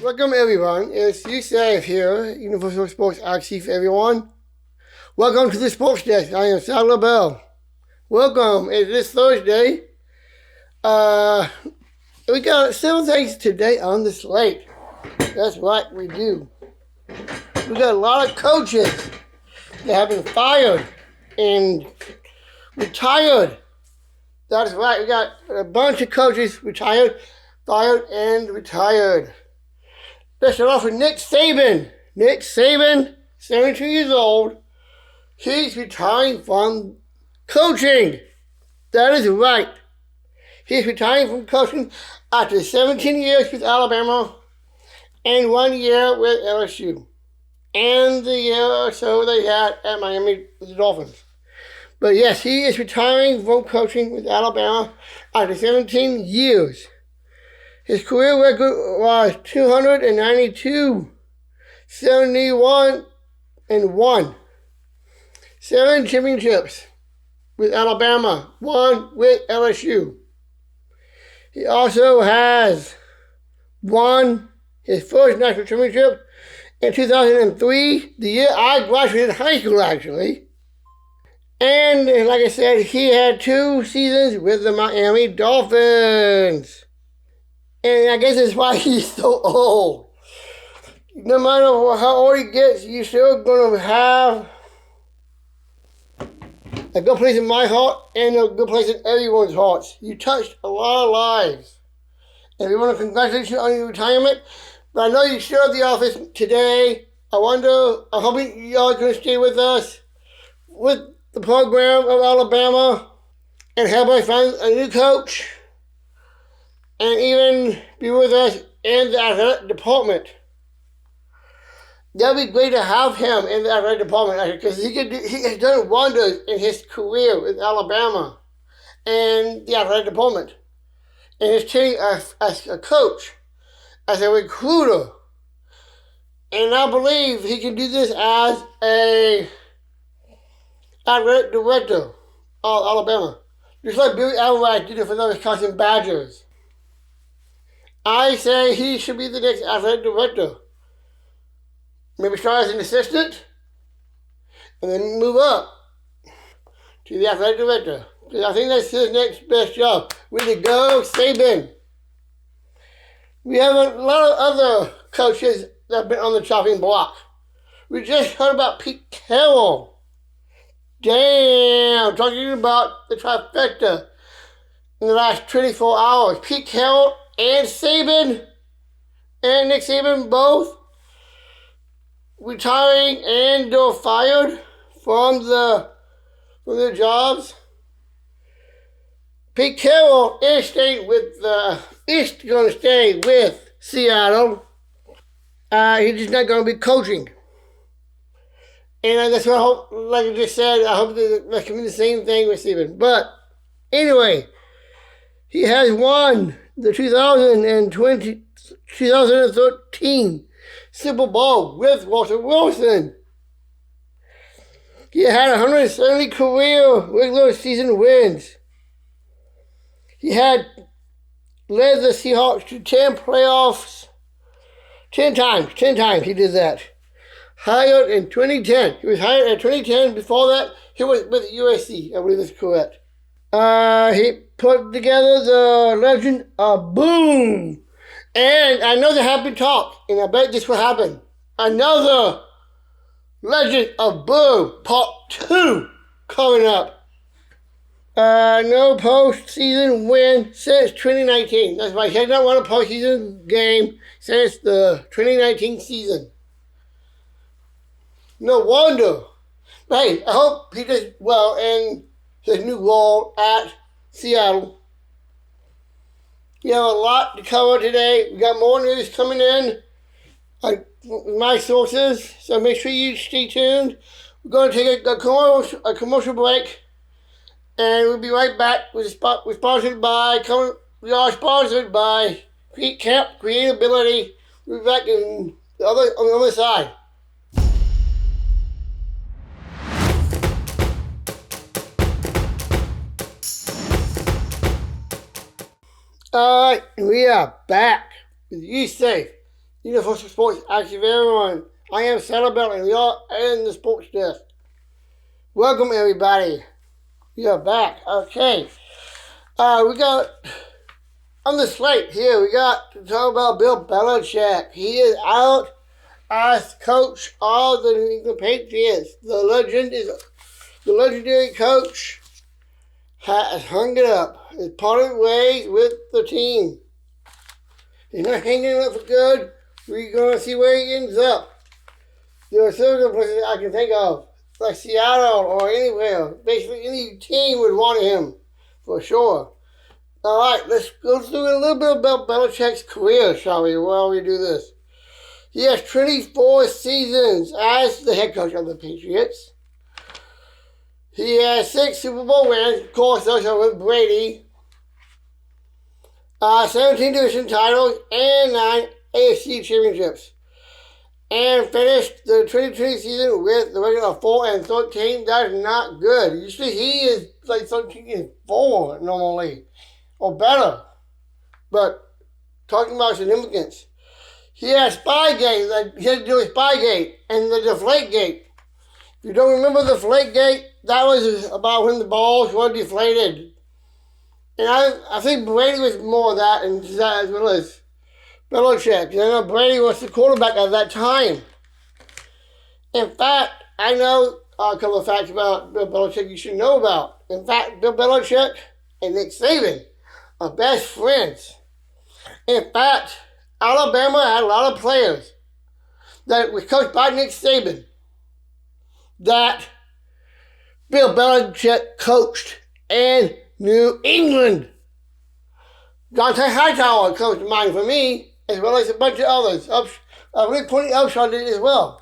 Welcome everyone, it's USAFE here, Universal Sports Archive everyone. Welcome to the Sports Desk, I am Sadler Bell. Welcome, it's this Thursday. We got several things today on the slate. That's right, we do. We got a lot of coaches that have been fired and retired. That's right, we got a bunch of coaches retired, fired, and retired. Let's start off with Nick Saban. Nick Saban, 72 years old. He's retiring from coaching. That is right. He's retiring from coaching after 17 years with Alabama and 1 year with LSU. And the year or so they had at Miami with the Dolphins. But yes, he is retiring from coaching with Alabama after 17 years. His career record was 292, 71, and 1. 7 championships with Alabama, 1 with LSU. He also has won his first national championship in 2003, the year I graduated high school, actually. And like I said, he had 2 seasons with the Miami Dolphins. And I guess that's why he's so old. No matter how old he gets, you're still going to have a good place in my heart and a good place in everyone's hearts. You touched a lot of lives. And we want to congratulate you on your retirement. But I know you're still at the office today. I hope y'all are going to stay with us with the program of Alabama and help us find a new coach and even be with us in the athletic department. That'd be great to have him in the athletic department because he has done wonders in his career with Alabama and the athletic department. And his team as a coach, as a recruiter. And I believe he can do this as a athletic director of Alabama. Just like Billy Albright did it for the Wisconsin Badgers. I say he should be the next athletic director. Maybe start as an assistant and then move up to the athletic director. Because I think that's his next best job. Way to go, Saban. We have a lot of other coaches that have been on the chopping block. We just heard about Pete Carroll. Damn, talking about the trifecta in the last 24 hours. Pete Carroll and Saban and Nick Saban both retiring and or fired from their jobs. Pete Carroll is going to stay with Seattle. He's just not going to be coaching. And that's what I hope, like I just said, I hope that can be the same thing with Saban. But anyway, he has won the 2013 Super Bowl with Russell Wilson. He had 170 career regular season wins. He had led the Seahawks to 10 playoffs 10 times. 10 times he did that. Hired in 2010. He was hired in 2010. Before that, he was with USC, I believe that's correct. He put together the Legend of Boom. And I know there have been talk, and I bet this will happen. Another Legend of Boom Part 2 coming up. No postseason win since 2019. That's right, he has not won a postseason game since the 2019 season. No wonder. But hey, I hope he does well in his new role at Seattle. We have a lot to cover today. We got more news coming in, my sources, so make sure you stay tuned. We're going to take a commercial break, and we'll be right back. We are sponsored by Camp Creatability. We'll be back on the other side. Alright, we are back with USAFE, Universal Sports Active everyone. I am Sadler and we are in the sports desk. Welcome everybody. We are back. Okay. We got on the slate here, we got to talk about Bill Bellichick. He is out as coach of the New England Patriots. The legendary coach has hung it up. He's parted ways with the team. He's not hanging up for good. We're going to see where he ends up. There are several places I can think of, like Seattle or anywhere. Basically, any team would want him, for sure. All right, let's go through a little bit about Belichick's career, shall we, while we do this. He has 24 seasons as the head coach of the Patriots. He has 6 Super Bowl wins, of course, those are with Brady. 17 division titles and 9 AFC championships. And finished the 2020 season with the record of 4-13. That is not good. Usually he is like 13-4 normally, or better. But talking about significance, he had Spygate. Like he had to do with Spygate and the Deflategate. If you don't remember the Deflategate, that was about when the balls were deflated. And I think Brady was more of that, and that as well as Bellichick. I know Brady was the quarterback at that time. In fact, I know a couple of facts about Bill Bellichick you should know about. In fact, Bill Bellichick and Nick Saban are best friends. In fact, Alabama had a lot of players that was coached by Nick Saban that Bill Belichick coached in New England. Dante Hightower comes to mind for me, as well as a bunch of others. I believe Tony Upshaw did as well.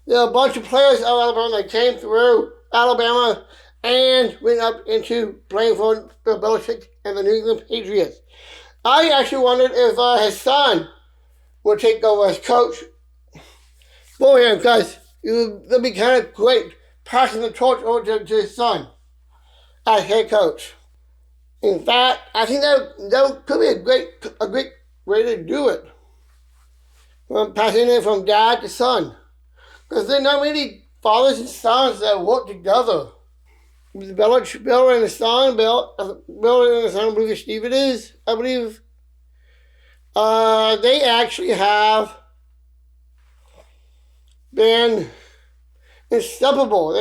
There are a bunch of players out of Alabama that came through Alabama and went up into playing for Bill Belichick and the New England Patriots. I actually wondered if his son would take over as coach for him, because it would be kind of great passing the torch over to his son as head coach. In fact, I think that could be a great way to do it. From passing it from dad to son. Because there are not many fathers and sons that work together. Bill and his son, Bill and his son, I believe Steve it is, I believe. They actually have been inseparable.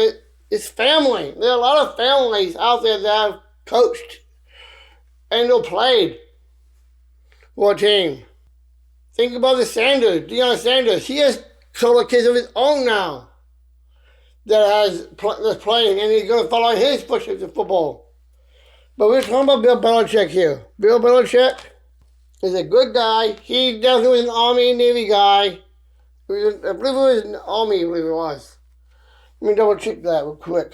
It's family. There are a lot of families out there that have coached and played for a team. Think about the Deion Sanders. He has a couple of kids of his own now that's playing, and he's going to follow his footsteps in football. But we're talking about Bill Belichick here. Bill Belichick is a good guy. He definitely was an Army and Navy guy. I believe it was an Army, I believe it was. Let me double check that real quick.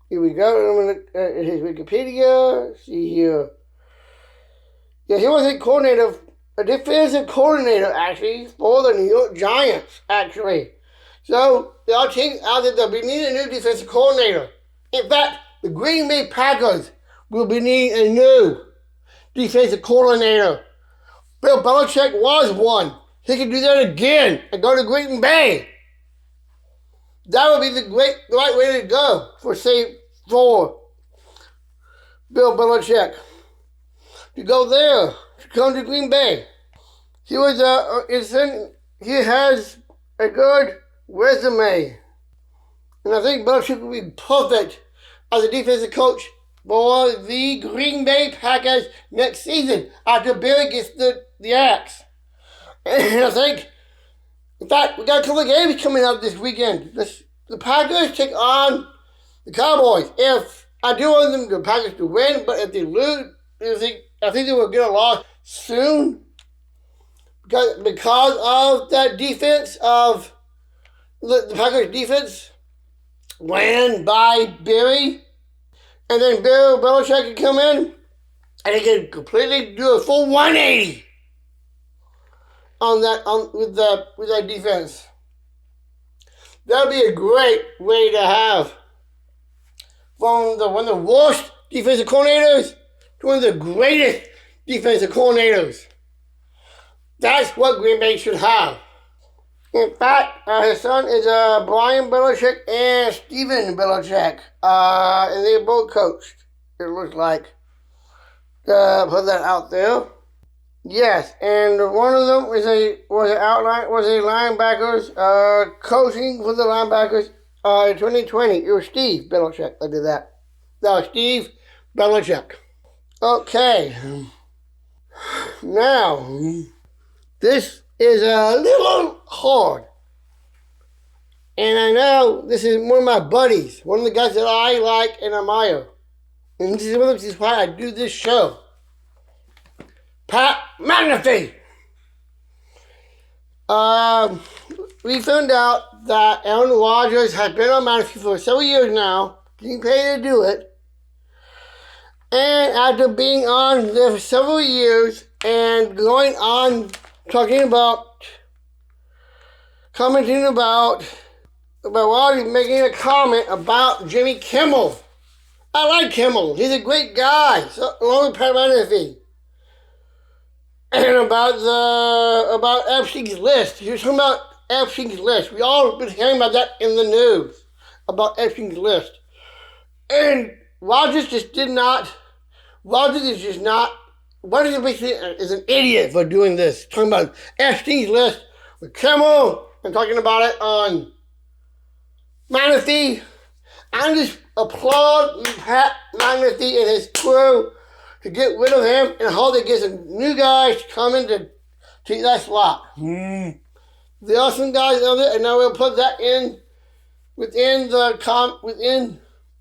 Here we go. I'm going to look at his Wikipedia. See here. Yeah, he was a defensive coordinator, actually, for the New York Giants, actually. So, there are teams out there that will be needing a new defensive coordinator. In fact, the Green Bay Packers will be needing a new defensive coordinator. Bill Belichick was one. He could do that again and go to Green Bay. That would be the right way to go for Bill Belichick to go there, to come to Green Bay. He has a good resume, and I think Belichick would be perfect as a defensive coach for the Green Bay Packers next season after Barry gets the axe. And I think, in fact, we got a couple of games coming up this weekend. The Packers take on the Cowboys. I do want the Packers to win, but if they lose, I think they will get a loss soon because of that defense of the Packers defense ran by Barry, and then Bill Belichick can come in and he can completely do a full 180 with that defense. That would be a great way to have from one of the worst defensive coordinators to one of the greatest defensive coordinators. That's what Green Bay should have. In fact, his son is Brian Bellichick and Steven Bellichick. And they both coached, it looks like. Put that out there. Yes, and one of them was a linebackers coaching for the linebackers in 2020. It was Steve Belichick that did that. That was Steve Belichick. Okay. Now, this is a little hard. And I know this is one of my buddies, one of the guys that I like and admire. And this is why I do this show. Pat McAfee. We found out that Aaron Rodgers has been on McAfee for several years now, getting paid to do it. And after being on there for several years and going on commenting about Rodgers making a comment about Jimmy Kimmel. I like Kimmel. He's a great guy, along with Pat McAfee. And about Epstein's list. You're talking about Epstein's list. We all been hearing about that in the news, about Epstein's list. And Rodgers is basically is an idiot for doing this. Talking about Epstein's list with Kimmel and talking about it on McAfee. I just applaud Pat McAfee and his crew to get rid of him and hope they get some new guys to come in to take that slot. There are some guys of it, and I will put that in within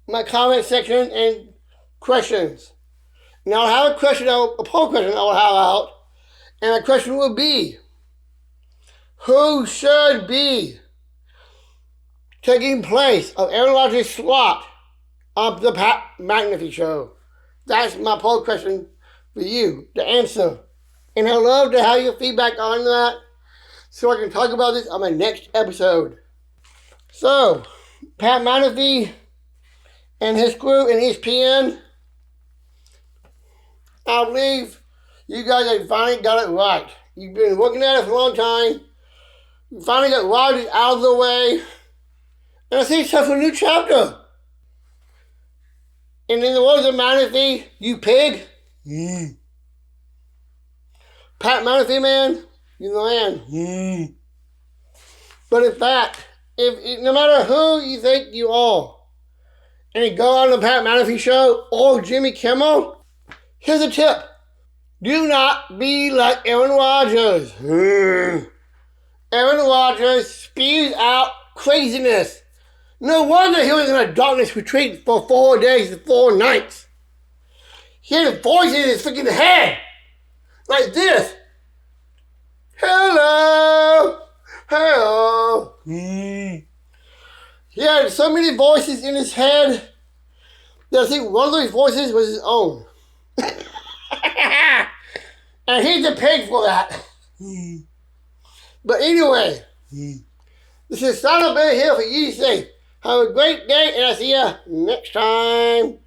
my comment section and questions. Now I have a poll question I will have out, and the question will be, who should be taking place of Aaron Rodgers' slot of the Pat McAfee show? That's my poll question for you to answer. And I'd love to have your feedback on that so I can talk about this on my next episode. So, Pat McAfee and his crew and ESPN, I believe you guys have finally got it right. You've been working at it for a long time. You finally got Rodgers out of the way. And I think it's time for a new chapter. And in the words of McAfee, you pig. Pat McAfee, man, you're the man. But in fact, no matter who you think you are, and you go on the Pat McAfee show or Jimmy Kimmel, here's a tip. Do not be like Aaron Rodgers. Aaron Rodgers spews out craziness. No wonder he was in a darkness retreat for 4 days and 4 nights. He had a voice in his freaking head. Like this. Hello. Hello. He had so many voices in his head that I think one of those voices was his own. And he's a pig for that. But anyway, this is Sadler the here for USAFE. Have a great day, and I'll see you next time.